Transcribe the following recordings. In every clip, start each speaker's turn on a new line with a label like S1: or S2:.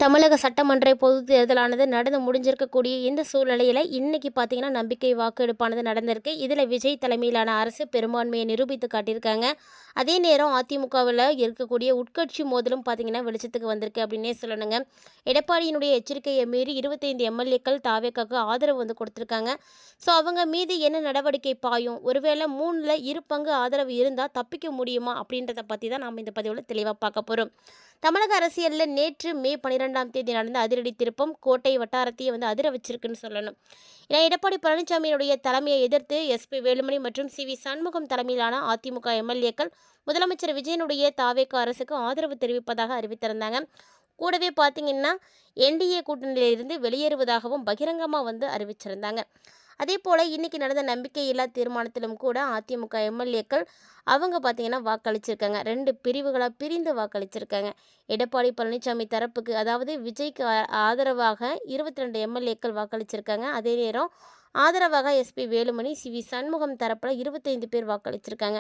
S1: தமிழக சட்டமன்ற பொதுத் தேர்தலானது நடந்து முடிஞ்சிருக்கக்கூடிய இந்த சூழ்நிலையில் இன்றைக்கி பார்த்தீங்கன்னா நம்பிக்கை வாக்கெடுப்பானது நடந்திருக்கு. இதில் விஜய் தலைமையிலான அரசு பெரும்பான்மையை நிரூபித்து காட்டியிருக்காங்க. அதே நேரம் அதிமுகவில் இருக்கக்கூடிய உட்கட்சி மோதலும் பார்த்தீங்கன்னா வெளிச்சத்துக்கு வந்திருக்கு அப்படின்னே சொல்லணுங்க. எடப்பாடியினுடைய எச்சரிக்கையை மீறி 25 எம்எல்ஏக்கள் தாவேக்காக ஆதரவு வந்து கொடுத்துருக்காங்க. ஸோ அவங்க மீது என்ன நடவடிக்கை பாயும், ஒருவேளை 3ல் 2 பங்கு ஆதரவு இருந்தால் தப்பிக்க முடியுமா அப்படின்றத பற்றி தான் நாம் இந்த பதிவில் தெளிவாக பார்க்க போகிறோம். தமிழக அரசியலில் நேற்று மே 12ஆம் தேதி நடந்த அதிரடி திருப்பம் கோட்டை வட்டாரத்தையே வந்து அதிர வச்சிருக்குன்னு சொல்லணும். ஏன்னா எடப்பாடி பழனிசாமியினுடைய தலைமையை எதிர்த்து எஸ்பி வேலுமணி மற்றும் சி வி சண்முகம் தலைமையிலான அதிமுக எம்எல்ஏக்கள் முதலமைச்சர் விஜயனுடைய தாவேகா அரசுக்கு ஆதரவு தெரிவிப்பதாக அறிவித்திருந்தாங்க. கூடவே பார்த்தீங்கன்னா என்டிஏ கூட்டணியிலிருந்து வெளியேறுவதாகவும் பகிரங்கமாக வந்து அறிவிச்சிருந்தாங்க. அதே போல் இன்றைக்கி நடந்த நம்பிக்கையில்லா தீர்மானத்திலும் கூட அதிமுக எம்எல்ஏக்கள் அவங்க பார்த்திங்கன்னா வாக்களிச்சிருக்காங்க. 2 பிரிவுகளாக பிரிந்து வாக்களிச்சிருக்காங்க. எடப்பாடி பழனிசாமி தரப்புக்கு, அதாவது விஜய்க்கு ஆதரவாக 22 எம்எல்ஏக்கள் வாக்களிச்சிருக்காங்க. அதே நேரம் ஆதரவாக SP Velumani, C V Shanmugam தரப்பில் 25 பேர் வாக்களிச்சிருக்காங்க.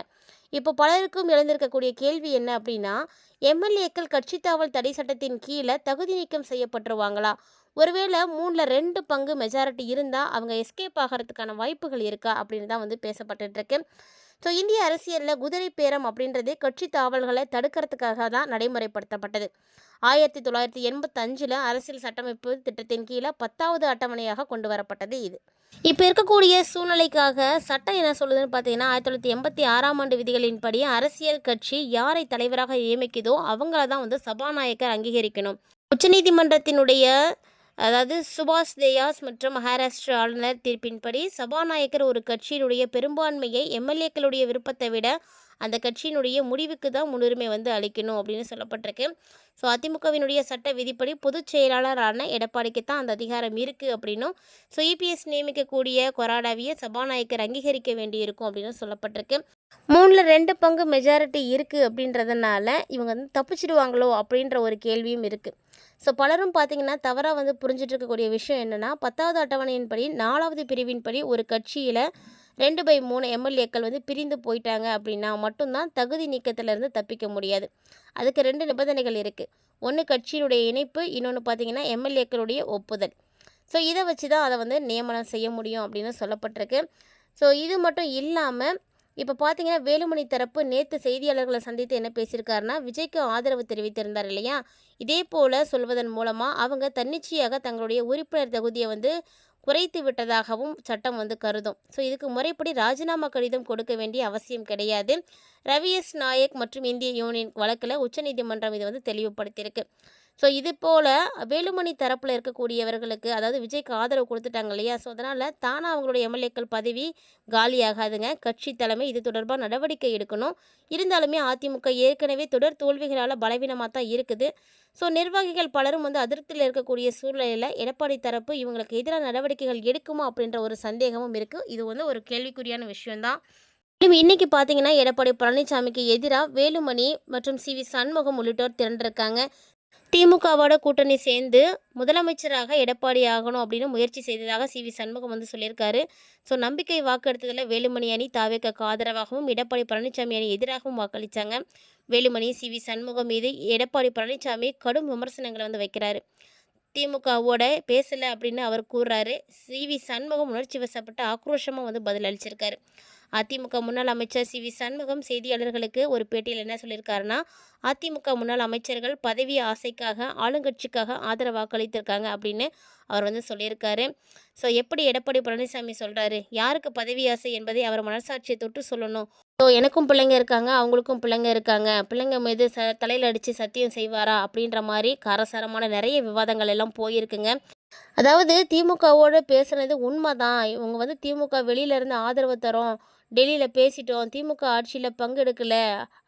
S1: இப்போ பலருக்கும் எழுந்திருக்கக்கூடிய கேள்வி என்ன அப்படின்னா, எம்எல்ஏக்கள் கட்சித்தாவல் தடை சட்டத்தின் கீழே தகுதி நீக்கம் செய்யப்பட்டுருவாங்களா? ஒருவேளை 3ல் 2 பங்கு மெஜாரிட்டி இருந்தால் அவங்க எஸ்கேப் ஆகிறதுக்கான வாய்ப்புகள் இருக்கா அப்படின்னு தான் வந்து பேசப்பட்டுருக்கு. ஸோ இந்திய அரசியலில் குதிரை பேரம் அப்படின்றது கட்சி தாவல்களை தடுக்கிறதுக்காக தான் நடைமுறைப்படுத்தப்பட்டது. 1985 அரசியல் சட்டமைப்பு திட்டத்தின் கீழே 10வது அட்டவணையாக கொண்டு வரப்பட்டது இது. இப்போ இருக்கக்கூடிய சூழ்நிலைக்காக சட்டம் என்ன சொல்லுதுன்னு பார்த்தீங்கன்னா, 1986ஆம் ஆண்டு விதிகளின்படி அரசியல் கட்சி யாரை தலைவராக நியமிக்குதோ அவங்கள தான் வந்து சபாநாயகர் அங்கீகரிக்கணும். உச்சநீதிமன்றத்தினுடைய அதாவது சுபாஷ் தயாஸ் மற்றும் மகாராஷ்டிர ஆளுநர் தீர்ப்பின்படி சபாநாயகர் ஒரு கட்சியினுடைய பெரும்பான்மையை எம்எல்ஏக்களுடைய விருப்பத்தை விட அந்த கட்சியினுடைய முடிவுக்கு தான் முன்னுரிமை வந்து அளிக்கணும் அப்படின்னு சொல்லப்பட்டிருக்கு. ஸோ அதிமுகவினுடைய சட்ட விதிப்படி பொதுச் செயலாளரான எடப்பாடிக்கு தான் அந்த அதிகாரம் இருக்குது அப்படின்னும், ஸோ இபிஎஸ் நியமிக்கக்கூடிய கொறாடாவியை சபாநாயகர் அங்கீகரிக்க வேண்டியிருக்கும் அப்படின்னு சொல்லப்பட்டிருக்கு. 3ல் 2 பங்கு மெஜாரிட்டி இருக்குது அப்படின்றதுனால இவங்க வந்து தப்பிச்சிடுவாங்களோ அப்படின்ற ஒரு கேள்வியும் இருக்குது. ஸோ பலரும் பார்த்திங்கன்னா தவறாக வந்து புரிஞ்சிட்டு இருக்கக்கூடிய விஷயம் என்னென்னா, 10வது அட்டவணையின்படி 4வது பிரிவின்படி ஒரு கட்சியில் 2/3 எம்எல்ஏக்கள் வந்து பிரிந்து போயிட்டாங்க அப்படின்னா மட்டும்தான் தகுதி நீக்கத்திலிருந்து தப்பிக்க முடியாது. அதுக்கு 2 நிபந்தனைகள் இருக்குது. ஒன்று கட்சியினுடைய இணைப்பு, இன்னொன்று பார்த்திங்கன்னா எம்எல்ஏக்களுடைய ஒப்புதல். ஸோ இதை வச்சு தான் அதை வந்து நியமனம் செய்ய முடியும் அப்படின்னு சொல்லப்பட்டிருக்கு. ஸோ இது மட்டும் இல்லாமல் இப்போ பார்த்தீங்கன்னா வேலுமணி தரப்பு நேற்று செய்தியாளர்களை சந்தித்து என்ன பேசியிருக்காருன்னா, விஜய்க்கு ஆதரவு தெரிவித்திருந்தார் இல்லையா, இதே போல் சொல்வதன் மூலமாக அவங்க தன்னிச்சையாக தங்களுடைய உறுப்பினர் தகுதியை வந்து குறைத்து விட்டதாகவும் சட்டம் வந்து கருதும். ஸோ இதுக்கு முறைப்படி ராஜினாமா கடிதம் கொடுக்க வேண்டிய அவசியம் கிடையாது. ரவி எஸ் நாயக் மற்றும் இந்திய யூனியன் வழக்கில் உச்சநீதிமன்றம் இதை வந்து தெளிவுபடுத்தியிருக்கு. ஸோ இது போல் வேலுமணி தரப்பில் இருக்கக்கூடியவர்களுக்கு, அதாவது விஜய்க்கு ஆதரவு கொடுத்துட்டாங்க இல்லையா, ஸோ அதனால் தானாக அவங்களுடைய எம்எல்ஏக்கள் பதவி காலியாகாதுங்க. கட்சி தலைமை இது தொடர்பாக நடவடிக்கை எடுக்கணும். இருந்தாலுமே அதிமுக ஏற்கனவே தொடர் தோல்விகளால் பலவீனமாக தான் இருக்குது. ஸோ நிர்வாகிகள் பலரும் வந்து அதிருப்தியில் இருக்கக்கூடிய சூழ்நிலையில் எடப்பாடி தரப்பு இவங்களுக்கு எதிரான நடவடிக்கைகள் எடுக்குமா அப்படின்ற ஒரு சந்தேகமும் இருக்குது. இது வந்து ஒரு கேள்விக்குறியான விஷயம்தான். இன்னைக்கு பார்த்தீங்கன்னா எடப்பாடி பழனிசாமிக்கு எதிராக வேலுமணி மற்றும் சி வி சண்முகம் உள்ளிட்டோர் திரண்டிருக்காங்க. திமுகவோட கூட்டணி சேர்ந்து முதலமைச்சராக எடப்பாடி ஆகணும் அப்படின்னு முயற்சி செய்ததாக சி வி சண்முகம் வந்து சொல்லியிருக்காரு. ஸோ நம்பிக்கை வாக்கெடுத்ததில் வேலுமணி அணி தாவேக்காக்கு ஆதரவாகவும் எடப்பாடி பழனிசாமி அணி எதிராகவும் வாக்களித்தாங்க. வேலுமணி சி வி சண்முகம் மீது எடப்பாடி பழனிசாமி கடும் விமர்சனங்களை வந்து வைக்கிறாரு. திமுகவோட பேசலை அப்படின்னு அவர் கூறுறாரு. சி வி சண்முகம் உணர்ச்சி வசப்பட்டு ஆக்ரோஷமாக வந்து பதில் அளிச்சிருக்காரு. அதிமுக முன்னாள் அமைச்சர் சி வி சண்முகம் செய்தியாளர்களுக்கு ஒரு பேட்டியில் என்ன சொல்லியிருக்காருன்னா, அதிமுக முன்னாள் அமைச்சர்கள் பதவி ஆசைக்காக ஆளுங்கட்சிக்காக ஆதரவு வாக்களித்திருக்காங்க அப்படின்னு அவர் வந்து சொல்லியிருக்காரு. ஸோ எப்படி எடப்பாடி பழனிசாமி சொல்கிறாரு, யாருக்கு பதவி ஆசை என்பதை அவர் மனசாட்சியை தொட்டு சொல்லணும். ஸோ எனக்கும் பிள்ளைங்க இருக்காங்க, அவங்களுக்கும் பிள்ளைங்க இருக்காங்க, பிள்ளைங்க மீது தலையில் அடித்து சத்தியம் செய்வாரா அப்படின்ற மாதிரி காரசாரமான நிறைய விவாதங்கள் எல்லாம் போயிருக்குங்க. அதாவது திமுகவோடு பேசுனது உண்மைதான். இவங்க வந்து திமுக வெளியிலேருந்து ஆதரவு தரோம், டெல்லியில் பேசிட்டோம், திமுக ஆட்சியில் பங்கெடுக்கலை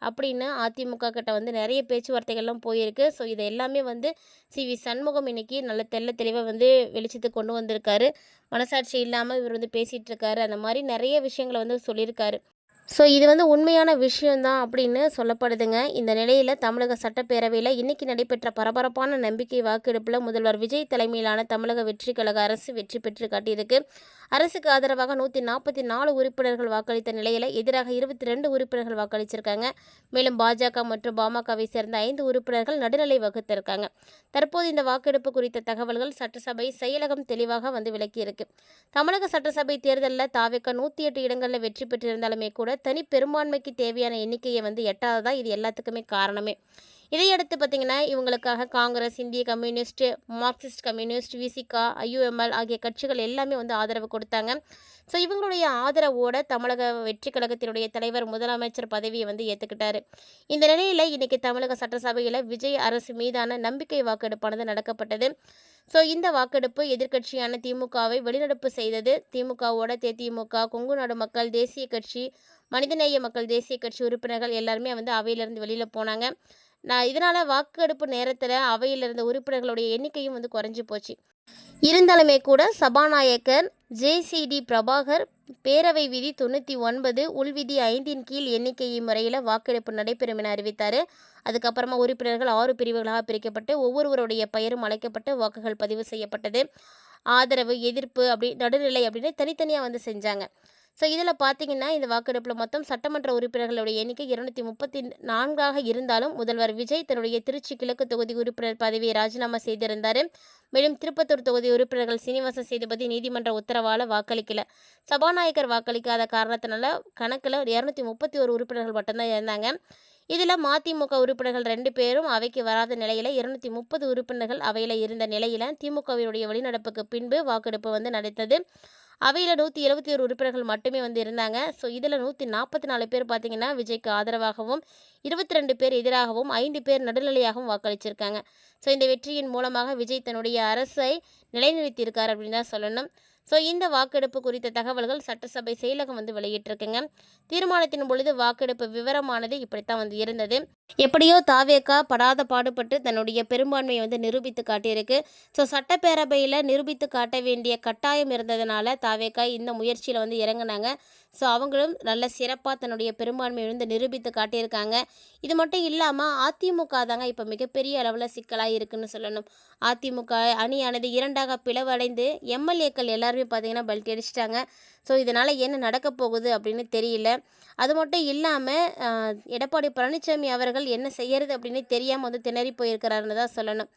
S1: அப்படின்னு அதிமுக கிட்ட வந்து நிறைய பேச்சுவார்த்தைகள்லாம் போயிருக்கு. ஸோ இதை எல்லாமே வந்து சி வி சண்முகம் இன்னைக்கு நல்ல தெளிவாக வந்து வெளிச்சத்துக்கு கொண்டு வந்திருக்காரு. மனசாட்சி இல்லாமல் இவர் வந்து பேசிகிட்டு இருக்காரு, அந்த மாதிரி நிறைய விஷயங்களை வந்து சொல்லியிருக்காரு. ஸோ இது வந்து உண்மையான விஷயம் தான் அப்படின்னு சொல்லப்படுதுங்க. இந்த நிலையில தமிழக சட்டப்பேரவையில இன்னைக்கு நடைபெற்ற பரபரப்பான நம்பிக்கை வாக்கெடுப்பில் முதல்வர் விஜய் தலைமையிலான தமிழக வெற்றி கழக அரசு வெற்றி பெற்று காட்டியிருக்கு. அரசுக்கு ஆதரவாக 144 உறுப்பினர்கள் வாக்களித்த நிலையில் எதிராக 22 உறுப்பினர்கள் வாக்களிச்சிருக்காங்க. மேலும் பாஜக மற்றும் பாமகவை சேர்ந்த 5 உறுப்பினர்கள் நடுநிலை வகுத்திருக்காங்க. தற்போது இந்த வாக்கெடுப்பு குறித்த தகவல்கள் சட்டசபை செயலகம் தெளிவாக வந்து விளக்கியிருக்கு. தமிழக சட்டசபை தேர்தலில் தாவேக 108 இடங்களில் வெற்றி பெற்றிருந்தாலுமே கூட தனி பெரும்பான்மைக்கு தேவையான எண்ணிக்கையை வந்து எட்டாததா இது எல்லாத்துக்குமே காரணமே. இதையடுத்து பார்த்திங்கன்னா இவங்களுக்காக காங்கிரஸ், இந்திய communist, Marxist communist, Visika, IUML ஆகிய கட்சிகள் எல்லாமே வந்து ஆதரவு கொடுத்தாங்க. ஸோ இவங்களுடைய ஆதரவோட தமிழக வெற்றி கழகத்தினுடைய தலைவர் முதலமைச்சர் பதவியை வந்து ஏற்றுக்கிட்டாரு. இந்த நிலையில் இன்றைக்கி தமிழக சட்டசபையில் விஜய் அரசு மீதான நம்பிக்கை வாக்கெடுப்பானது நடக்கப்பட்டது. ஸோ இந்த வாக்கெடுப்பு எதிர்க்கட்சியான திமுகவை வெளிநடப்பு செய்தது. திமுகவோட தேதிமுக, கொங்கு நாடு மக்கள் தேசிய கட்சி, மனிதநேய மக்கள் தேசிய கட்சி உறுப்பினர்கள் எல்லாருமே வந்து அவையிலிருந்து வெளியில் போனாங்க. இதனால் வாக்கெடுப்பு நேரத்தில் அவையில் இருந்த உறுப்பினர்களுடைய எண்ணிக்கையும் வந்து குறைஞ்சி போச்சு. இருந்தாலுமே கூட சபாநாயகர் ஜேசிடி பிரபாகர் பேரவை விதி 99 உள்விதி 5 கீழ் எண்ணிக்கை முறையில் வாக்கெடுப்பு நடைபெறும் என அறிவித்தார். அதுக்கப்புறமா உறுப்பினர்கள் 6 பிரிவுகளாக பிரிக்கப்பட்டு ஒவ்வொருவருடைய பெயரும் அழைக்கப்பட்டு வாக்குகள் பதிவு செய்யப்பட்டது. ஆதரவு, எதிர்ப்பு, அப்படி நடுநிலை அப்படின்னு தனித்தனியாக வந்து செஞ்சாங்க. ஸோ இதில் பார்த்தீங்கன்னா இந்த வாக்கெடுப்பில் மொத்தம் சட்டமன்ற உறுப்பினர்களுடைய எண்ணிக்கை 234 இருந்தாலும் முதல்வர் விஜய் தன்னுடைய திருச்சி கிழக்கு தொகுதி உறுப்பினர் பதவியை ராஜினாமா செய்திருந்தார். மேலும் திருப்பத்தூர் தொகுதி உறுப்பினர்கள் சீனிவாச சேதுபதி நீதிமன்ற உத்தரவால் வாக்களிக்கல. சபாநாயகர் வாக்களிக்காத காரணத்தினால கணக்கில் 231 உறுப்பினர்கள் மட்டும்தான் இருந்தாங்க. இதில் மதிமுக உறுப்பினர்கள் 2 பேரும் அவைக்கு வராத நிலையில் 230 உறுப்பினர்கள் அவையில் இருந்த நிலையில் திமுகவினுடைய வெளிநடப்புக்கு பின்பு வாக்கெடுப்பு வந்து நடந்தது. அவையில் 171 உறுப்பினர்கள் மட்டுமே வந்து இருந்தாங்க. ஸோ இதில் 144 பேர் பார்த்திங்கன்னா விஜய்க்கு ஆதரவாகவும், 22 பேர் எதிராகவும், 5 பேர் நடுநிலையாகவும் வாக்களிச்சிருக்காங்க. ஸோ இந்த வெற்றியின் மூலமாக விஜய் தன்னுடைய அரசை நிலைநிறுத்தியிருக்கார் அப்படின்னு தான் சொல்லணும். ஸோ இந்த வாக்கெடுப்பு குறித்த தகவல்கள் சட்டசபை செயலகம் வந்து வெளியிட்டிருக்குங்க. தீர்மானத்தின் பொழுது வாக்கெடுப்பு விவரமானது இப்படித்தான் வந்து இருந்தது. எப்படியோ தாவேகா படாத பாடுபட்டு தன்னுடைய பெரும்பான்மையை வந்து நிரூபித்து காட்டியிருக்கு. ஸோ சட்டப்பேரவையில் நிரூபித்து காட்ட வேண்டிய கட்டாயம் இருந்ததுனால தாவேகா இந்த முயற்சியில் வந்து இறங்கினாங்க. ஸோ அவங்களும் நல்ல சிறப்பாக தன்னுடைய பெரும்பான்மையை வந்து நிரூபித்து காட்டியிருக்காங்க. இது மட்டும் இல்லாமல் அதிமுக தாங்க இப்போ மிகப்பெரிய அளவில் சிக்கலாக இருக்குன்னு சொல்லணும். அதிமுக அணியானது 2ஆக பிளவடைந்து எம்எல்ஏக்கள் எல்லாருமே பார்த்திங்கன்னா பல்டி அடிச்சிட்டாங்க. ஸோ இதனால் என்ன நடக்க போகுது அப்படின்னு தெரியல. அது மட்டும் இல்லாமல் எடப்பாடி பழனிசாமி அவர்கள் என்ன செய்யறது அப்படின்னு தெரியாமல் வந்து திணறி போயிருக்கிறாருன்னு தான் சொல்லணும்.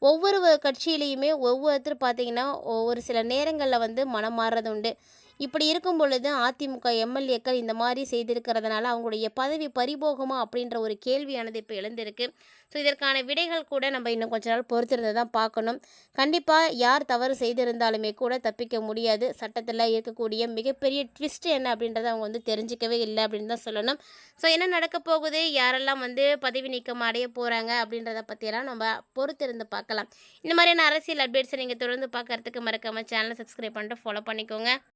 S1: ஒவ்வொரு கட்சியிலையுமே ஒவ்வொருத்தர் பார்த்திங்கன்னா ஒரு சில நேரங்களில் வந்து மனம் மாறுறது உண்டு. இப்படி இருக்கும் பொழுது அதிமுக எம்எல்ஏக்கள் இந்த மாதிரி செய்திருக்கிறதுனால அவங்களுடைய பதவி பறிபோகுமா அப்படின்ற ஒரு கேள்வியானது இப்போ எழுந்திருக்கு. ஸோ இதற்கான விடைகள் கூட நம்ம இன்னும் கொஞ்ச நாள் பொறுத்திருந்து தான் பார்க்கணும். கண்டிப்பாக யார் தவறு செய்திருந்தாலுமே கூட தப்பிக்க முடியாது. சட்டத்தில் இருக்கக்கூடிய மிகப்பெரிய ட்விஸ்ட் என்ன அப்படின்றத அவங்க வந்து தெரிஞ்சிக்கவே இல்லை அப்படின்னு தான் சொல்லணும். ஸோ என்ன நடக்க போகுது, யாரெல்லாம் வந்து பதவி நீக்கம் அடைய போகிறாங்க அப்படின்றத பற்றியெல்லாம் நம்ம பொறுத்திருந்து பார்க்கலாம். இந்த மாதிரியான அரசியல் அப்டேட்ஸை நீங்கள் தொடர்ந்து பார்க்கறதுக்கு மறக்காமல் சேனலை சப்ஸ்கிரைப் பண்ணிட்டு ஃபாலோ பண்ணிக்கோங்க.